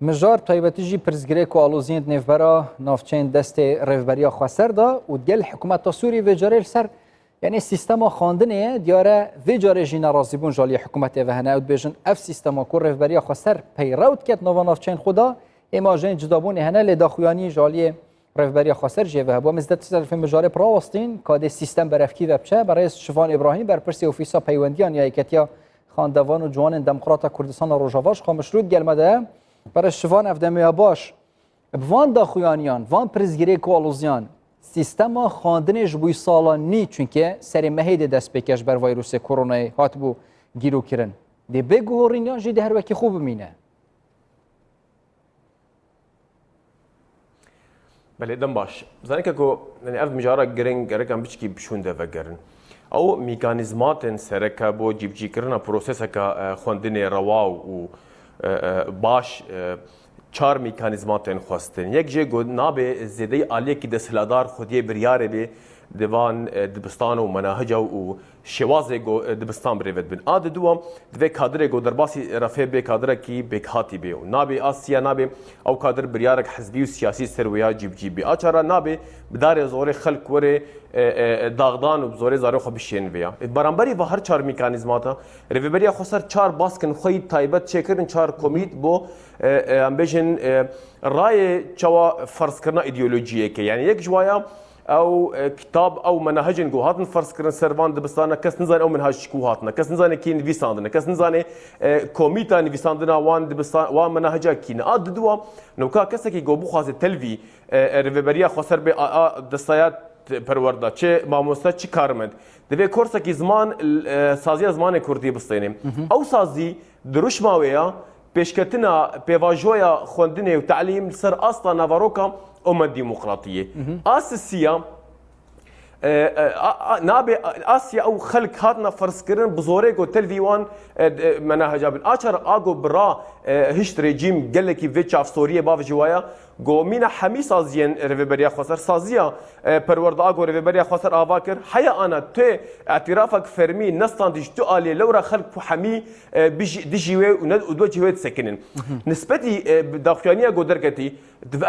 مجار تایبەتی جی پرزگرێک و ئالۆزیێن نێڤبەرە ناوچەین دەستێ ڕێڤبەریە خواسەردا و گەل حکوومەتە سووری vêjarê li ser yani sîstema xandinê diyare vê carê jî nerazîbûn jaliyê hikûmetê ve hene ew dibêjin ev sîstema ku rêvberiya xweser peyrew diket nava navçeyên xwe da ê majeyên cidabûnê hene lê daxuyanî jaliyê rêvberiya xweser jê ve hebû. Em ez derfên bijarê pirawastîn ka dê sîstem berevkî ve biçe berê Şivan İbrahîm berpirsê ofîsa peywendiyan ya yeketiya xandevan û ciwanên Demokrata Kurdistana Rojava ji xwe meşrût gelme de berê Şivan ev demeya baş bi van daxuyaniyan van pirzgirêk û alûziyan سیستما خواندنê ji bû salan nî çunke serê mehê de dest pêkej ber vayrûsê koronayê hatibû gîrûkirin. Dê bê guhorîniyan jî dê her wekî xwe bimîne. Belê dem baş. Zanîke ku ev mijara giring gerekan biçikî bişûn de vegerin. Ew mîkanîzmatên sereke bo cîbcîkirina proseseka xwendinê rewa û baş çar mîkanîzmatên xwestin. Yek jê got nabe zêdeyî aliyekî desthiladar xwediyê biryarê bê divan dibistan û menahica û şêwazê got dibistan birêve dibin. A di duwam divê kadirê got derbasî refê bê kadirekî bêkhatî bê û nabê Asya nabê ew kadir biryarek hezbî û siyasî serwêya cîbcî bê. A çara nabê bi darê zorê xelk werê dağdan û bi zorê zarê xwe bişên vêya. Beramberî ve her çar mîkanîzmata rêveberiya xweser çar baskin xwe taybet çêkirin çar komît bo em bêjin rayê çawa ferzkirina îdeolojiyekê. Yani yek ji waya ew kitab ew menahecên ku hatin ferzkirin servan dibistana kes nizane ew menhej çikû hatine. Kes nizane kî nivîsandine. Kes nizane komîta nivîsandina wan dibistan wan menaheca kîne. A di duwa newka kesekî ku bixwaze telvî rêveberiya xweser bê destaya perwerda çi mamoste çi karmend divê korsekî ziman saziya zimanê Kurdî bistêne. Ew sazî di rûşma wê ya pêşketina pêvajoya xwendinê û teዕlîm li ser asla navaroka Oma Demokratiyê. Asisiya nabê Asya ew xelk hatine ferzkirin bi zorê ku telvî wan menaheca bin. Açar a got bira hişt rejîm gelekî vê çavsoriyê bav ji waya gomîna hemî saziyên rêveberiya xweser saziya perwerda a got rêveberiya xweser ava kir heya ana tê etirafek fermî nestandî ji tu aliyê lewra xelk ku hemî dijî wê û dwe cî wê disekinin. Nispetî daxuyaniya got derketî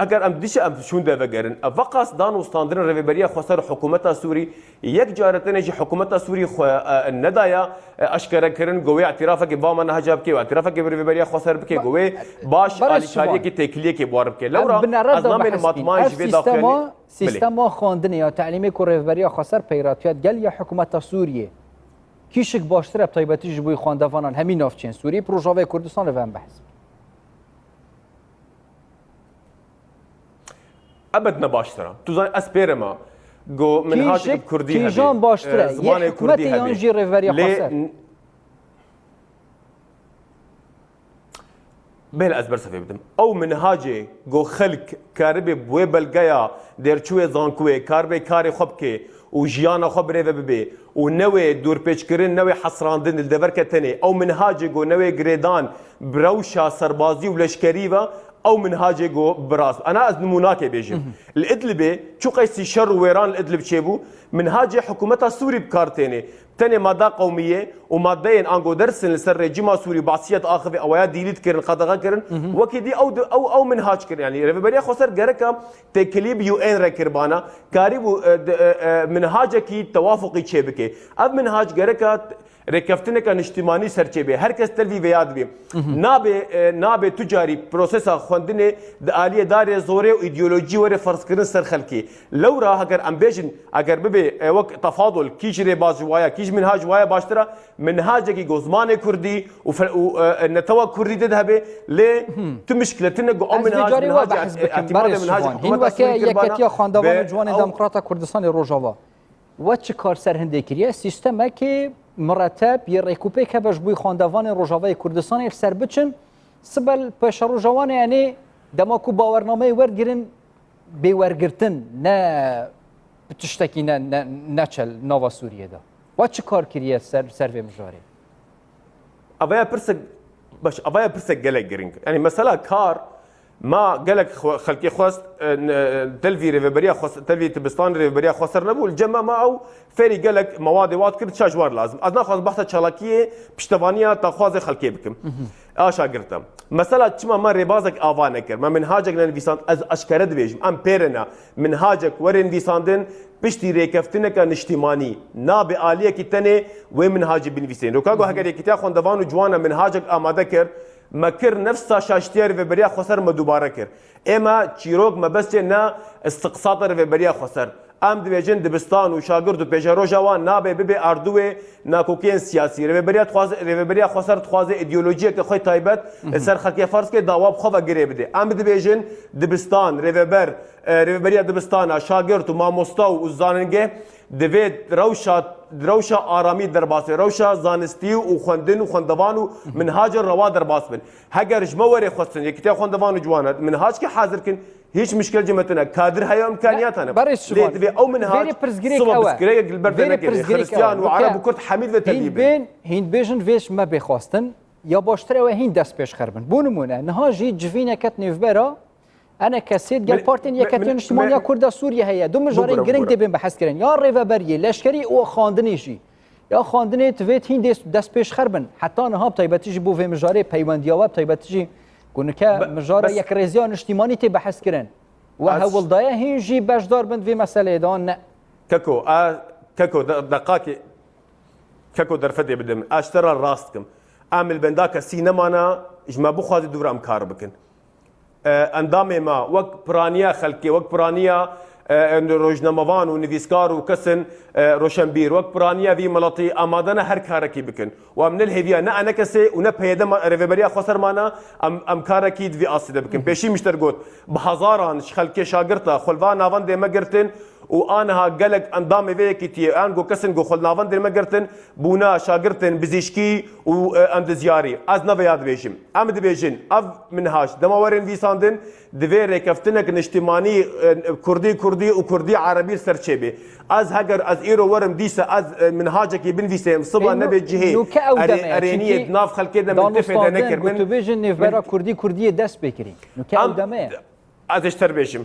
eger em dişe em şûn de vegerin ev veqas dan û standirin rêveberiya xweser hikûmeta Sûrî yek caretenê jî hikûmeta Sûrî xwe nedaya eşkerekirin ku wê etirafekê va menaheca bike û etirafekê bi rêveberiya xweser bike ku wê baş alîkariyekê têkiliyekê buar bike. Lewra ez namên matmayê ji vê daxuyanî سیستما خواندنê ya teዕlîmê ku rêveberiya xweser peyratiyat gel ya hikûmeta Sûriyê kîşik baştir ev taybetî ji bo xwendevanan hemî navçeyên Sûrî Rojavayê Kurdistan li ve em behs. Ebed ne baştır. Tu zanî ez pêrema got minhacek Kurdî hebe. Kîjan baştir e? Yê hikûmetê yan jî rêveberiya xweser. Bêle ez bersevê bidim. Ew minhacê got xelk karibê wê belgeya derçûyê zankûyê karibê karê xwe bike û jiyana xwe birêve bibe û newê dûrpêçkirin newê hesrandin li deverke tenê ew minhacê got newê girêdan bi rewşa serbazî û leşkerî ve ew minhacê got birast. Ana ez nimûnakê bêjim. Li Idlibê çû qeysî şer û wêran li Idlib çêbû minhacê hikûmeta Sûrî bi kar têne. Tenê madda qewmiyê û maddeyên ango dersin li ser rejîma Sûrî basiyet axivê ewaya dîlît kirin qedexe kirin wekî dî ew minhac kirin. Yani rêveberiya xweser gereka têkilî bi UN re kirbana karî bû minhacekî tewafuqî çê bike. Ev minhac gereka rêkeftineka niştimanî serçêbê herkes telvî vêya dibê. Nabe tu carî prosesa xwendinê di aliyê darê zorê û îdeolojî were ferzkirin ser xelkê. Lewra heger em bêjin eger bibe wek tefadul kî ji rêbaz ji waya kî ji minhac waya baştira minhacekî got zimanê Kurdî û netewa Kurdî de hebe lê tu mişkiletine got ew minhac hîn weke yeketiya xwendevan û ciwanên Demokrata Kurdistanê Rojava we çi kar serhindê kiriye sîstemekê mireteb yê rêkûpêk hebe ji bo xwendevanên Rojavayê Kurdistanê li ser biçin sibel peşa rojawanê yanê dema ku bawernameyê wergirin bêwergirtin ne bi tiştekî neçel nava Sûriyê de. We çi kar kiriye ser vê mijarê? Avaya pirsek gelek giring. Yani mesela kar ما قالك خلقي خواست تلفي ريفبريا خواست تلفي تبستان ريفبريا خواستر نبول الجمع معه فيري قالك مواد وات كرت شاجوار لازم أنا خواست بحث شلاكية بشتفانية تخواز خلقي بكم شاگردم مثلا چما ما ربازك آوانه ما منهاجك لنویساند از اشکره دبیجم ام پیرنا منهاجك ور نویساندن پشتی ریکفتنک نشتیمانی ناب عالیه کی تنه و منهاج بنویسین رو کاغو هگر کتاب خوندوان و جوانا منهاجك آماده کر مكر نفس شاشتير في بريا خسر ما دوباره كر اما تشيروك ما بس نا استقصاد في بريا خسر ام دبيجن دبستان وشاگرد و بيجرو جوان نابه ببي اردوه ناكوكين سياسي في بريا تخواز في بريا خسر تخواز ايديولوژيه که خوي تايبت سر خلقي فرض که داواب خو غري بده ام دبيجن دبستان ريفبر ريفبريا دبستان شاگرد و ماموستا و زاننگه دوید روشا آرامی در باس روشا زانستی و خوندن و خوندوان و منهاج روا در باس بن هگر جموری خواستن یکتا خوندوان و جوانات منهاج که حاضر کن هیچ مشکل جمتنا کادر های امکانیاتنا لیت او منهاج صوب بسکریک البرد نکردی خريستيان و عرب و کرد حمید و تلیبن هین بیجن ویش ما بخواستن یا باشتره و هین دست پیش خربن بونمونه نهاجی جوینه کت نفبرا انا كسيت قال بارتين يا كاتين اجتماعيه كرد سوريا هي دوم جارين جرين دبن بحث كرين يا ريفابري لشكري او خاندنيشي يا خاندني تفيت هين دست پیش خربن حتى انا هاب تايبتيجي بو في مجاري بيونديا واب تايبتيجي كونكا مجاري يك ريزيان اجتماعي تي بحث كرين وهو الضايا هين جي باش دار بند في مساله دان كاكو دقاكي كاكو درفدي بدم اشترى راستكم اعمل بنداك سينمانا اجما بو خاطي دورام كار بكن اندام ما وقت برانيا خلقي وقت برانيا روجناموان و نویسکار و کسن روشنبیر وقت برانيا في ملطي امادنا هر كاركي بكن ومن الهديه نا انا كسي ونا بيدم ريفبريا خسر مانا ام كاركي في اصل بكن بيشي مشترقوت بهزاران خلقي شاگرتا خلفا نافن دي مگرتن وانها قالك اندام فيكتي انغو كسن جو خل نافن دي مگرتن بونا شاگرتن بزيشكي و اند زياري از نو ياد بيشم ام دي بيجن اف منهاج دمورن في ساندن دفير كفتنك نشتماني كردي وكردي عربي سرچبي از هگر از ايرو ورم ديسه از منهاجك بنفيسم صبا نبي جهه ارينيه ناف خلقي ده متفق نكر من تو بيجن نفبرا كردي دست بكري نو كاودمه از اشتر بيشم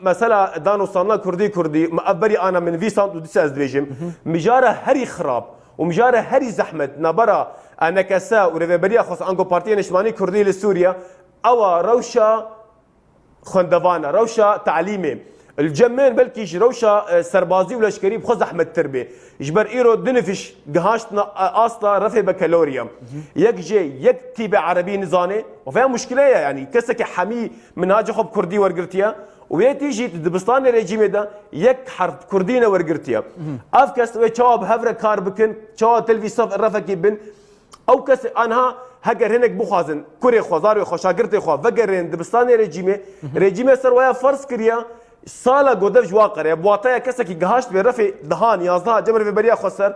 مسألة دانو صانا كردي مقبري أنا من فيسان وديس أزدويجم مجارة هري خراب ومجارة هري زحمة نبرا أنا كسا وريفبريا خاص أنكو بارتي نشماني كردي لسوريا أو روشة خندوانا روشة تعليمي الجمين بلكيش روشة سربازي ولا شكري بخو زحمة تربية جبر إيرو دنفش جهاشتنا أصلا رفع بكالوريا يك جي يك تيبع عربي نزاني وفيها مشكلة يعني كسك حمي منهاج خب كردي ورقرتيا ويتيجي دبستان الرجيم ده يك حرف كردينا ورقرتيا أفكس وشاب هفرة كار بكن شاب تلفزيون رفع كيبن أو كس أنها هجر هناك بخازن كوري خوزار وخشاقرتي خو فجرين دبستان الرجيم سر فرض كريا سالا گودف جوا قره بواتای کسی که گهاشت به رفع دهان 11 جمر في بريا خسر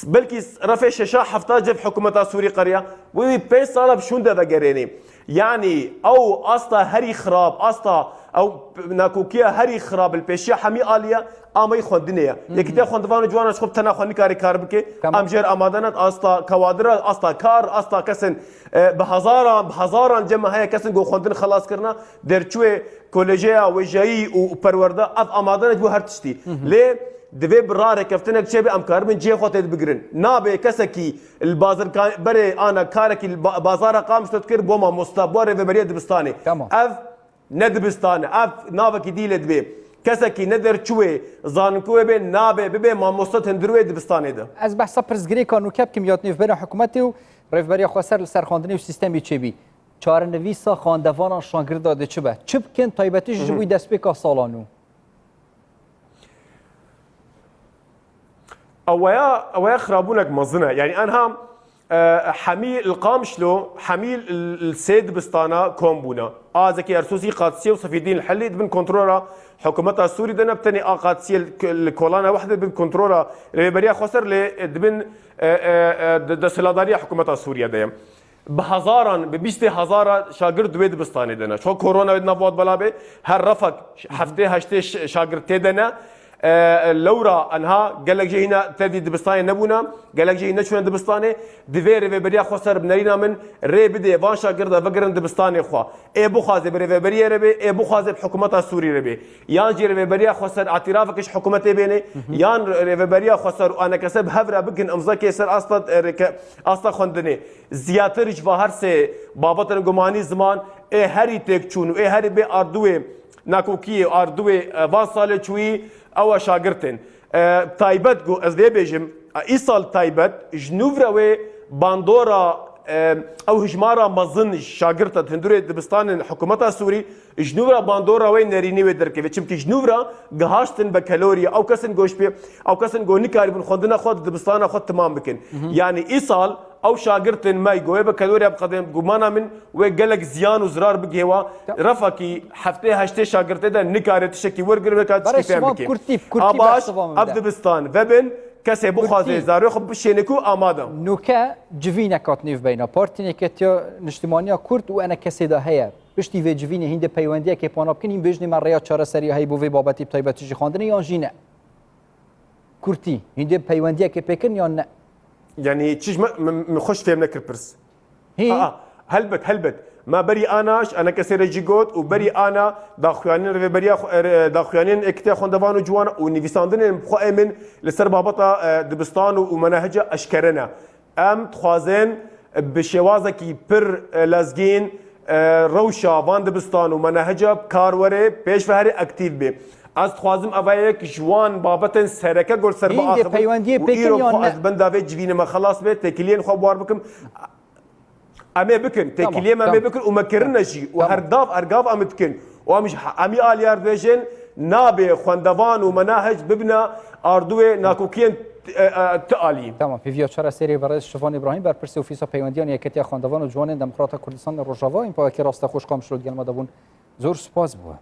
بلكي رفع ششا حفتا جف حكومة سوري قرية وي 5 سال بشون ده بقريني يعني او اصلا هري خراب اصلا او ناكوكيا هري خراب البيشيا حمي آلية امي خوندنيا يكتا خوندوان جوانا شخب تنا خوندي كار بكي ام جير امادنت اصلا كوادر اصلا كار اصلا كسن بهزارا جمع هيا كسن جو خوندن خلاص كرنا درچوي كوليجيا وجاي وبروردا اف امادنت بو هرتشتي ليه دبي براره كفتنك شيء بامكار من جي خوتي بقرن نابي كسكي البازار كان بري انا كاركي البازار قام تذكر بوما مستبور في بريد دبستاني اف ندبستاني اف نابك ديله دبي كسكي ندر چوي زانكو بين نابي ببي ما مستت هندروي دبستاني ده از بحث پرزگری کانو کپ کمیات بین حکومت و رهبری خسر سرخواندنی و سیستمی چبی چهار نویسا خواندوان شاگرد داده چبه چب کن تایبتی جوی دست بک سالانو اويا خرابونك مظنه يعني انها حميل القامشلو حميل السيد بستانا كومبونا زكي ارسوسي قادسيه وصفي الدين الحلي بن كنترولها حكومتها السوري دنا بتني قادسيه الكولانا وحده بن كنترولها ريبريا خسر بن دسلاداريه حكومتها السوريه دايم بهزارا ببيشتي هزارا شاگرد ويد بستاني دنا شو كورونا ودنا بود بلابه هر رفق هفته هشته شاگرد دنا لورا انها قال لك جينا تدي دبستاني نبونا قال لك جينا شو دبستاني دفير في بريا خسر بنرينا من ري بدي فان شاكردا فقرن دبستاني خوا اي بو خازي بري بريا ربي اي بو خازي بحكومتها السوري ربي يان جي ري بريا خسر اعترافكش حكومتي بيني يان ري بريا خسر وانا كسب هفرا بكن امزكي سر اصلا خندني زياتر جواهر سي بابتن گمانی زمان اي هري تك چون اي هري بي اردوي ناكوكي اردوي وان سال چوي او شاگرتن تایبت گو از دی بیجم ایسال تایبت جنوبروی باندورا او هجمارا مزن شاگرتا هندوری دبستان حکومت سوری جنوبرا باندورا وی نرینی و درکه چمکی جنوبرا گهاشتن به کالوري او کسن گوش بی او کسن گو نکاری بن خوندنا خود دبستان خود تمام بکن يعني ایسال او شاگرتن ما يقوي بكالوريا بقدم قمانا من وقالك زيان وزرار بقيوا رفاكي هفته هشته شاگرته ده نكاره تشكي ورگر وكات تشكي فهم بكي اباش ابدبستان وبن كسي بخازي زارو خب بشينكو اماده نوكا جفينا كاتنيف بينا بارتيني كتيو نجتماعية كورد وانا كسي ده هيا بشتي في جفيني هند بيوانديا كي بانا بكن بيجني من ريا چاره سري هي بو في بابتي بتايبتي جي خواندني يان جينا كورتي هند بيوانديا كي بكن يان يعني تشيش مخش فيهم نكر برس هلبت ما بري اناش انا كسر جيجوت وبري انا داخوانين ريبريا داخوانين اكتا خوندوانو جوان ونيفيساندن مخامن لسر بابطا دبستان ومناهج اشكرنا ام تخوازن بشوازكي بر لازجين روشا وان دبستان ومناهج كاروره پیش فهري اكتيف بي از خوازم اوایک جوان بابتن سرکه گل سر با آخر پیوندی پیکن یا نه بنده به جوین ما خلاص به تکلیه خو بوار بکم اما بکن تکلیه ما بکن و مکرن نشی و ارگاف ام بکن و مش امی آلیار دیجن نابه خوندوان و مناهج ببنا اردوی ناکوکین تعالی تمام في فيديو شرح سيري برئيس شوفان ابراهيم بر برسي وفيسا بيونديان يكتيا خوندوان و جوان دموکرات کردستان روجاوا این پاکی راست خوش قام شد گلم دبون زور سپاس بو